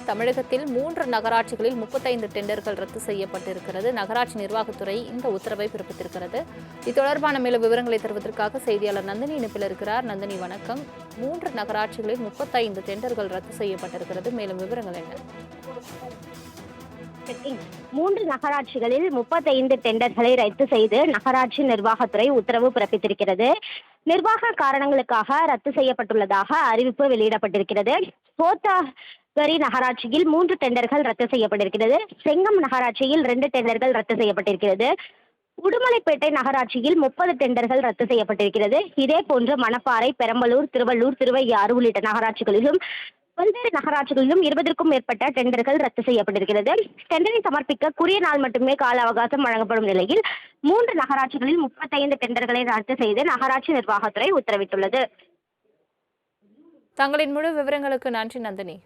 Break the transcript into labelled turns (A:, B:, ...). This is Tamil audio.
A: தமிழகத்தில் 3 நகராட்சிகளில் 35 டெண்டர்கள் ரத்து செய்யப்பட்டிருக்கிறது. நகராட்சி நிர்வாகத்துறை இந்த உத்தரவை பிறப்பித்திருக்கிறது. இது தொடர்பான மேலும் விவரங்களை தருவதற்காக செய்தியாளர் நந்தினி இணைப்பில் இருக்கிறார். நந்தினி, வணக்கம். 3 நகராட்சிகளில் 35 டெண்டர்கள் ரத்து செய்யப்பட்டிருக்கிறது. மேலும் விவரங்கள் என்ன?
B: 3 நகராட்சிகளில் 35 டெண்டர்களை ரத்து செய்து நகராட்சி நிர்வாகத்துறை உத்தரவு பிறப்பித்திருக்கிறது. நிர்வாக காரணங்களுக்காக ரத்து செய்யப்பட்டுள்ளதாக அறிவிப்பு வெளியிடப்பட்டிருக்கிறது. கோத்தாகிரி நகராட்சியில் 3 டெண்டர்கள் ரத்து செய்யப்பட்டிருக்கிறது. செங்கம் நகராட்சியில் 2 டெண்டர்கள் ரத்து செய்யப்பட்டிருக்கிறது. உடுமலைப்பேட்டை நகராட்சியில் 30 டெண்டர்கள் ரத்து செய்யப்பட்டிருக்கிறது. இதே போன்று மணப்பாறை, பெரம்பலூர், திருவள்ளூர், திருவையாறு உள்ளிட்ட நகராட்சிகளிலும் பல்வேறு நகராட்சிகளிலும் 20க்கும் மேற்பட்ட டெண்டர்கள் ரத்து செய்யப்பட்டிருக்கிறது. டெண்டரை சமர்ப்பிக்க குறுகிய நாள் மட்டுமே கால அவகாசம் வழங்கப்படும் நிலையில் 3 நகராட்சிகளில் 35 டெண்டர்களை ரத்து செய்து நகராட்சி நிர்வாகத்துறை உத்தரவிட்டுள்ளது.
A: தங்களின் முழு விவரங்களுக்கு நன்றி நந்தினி.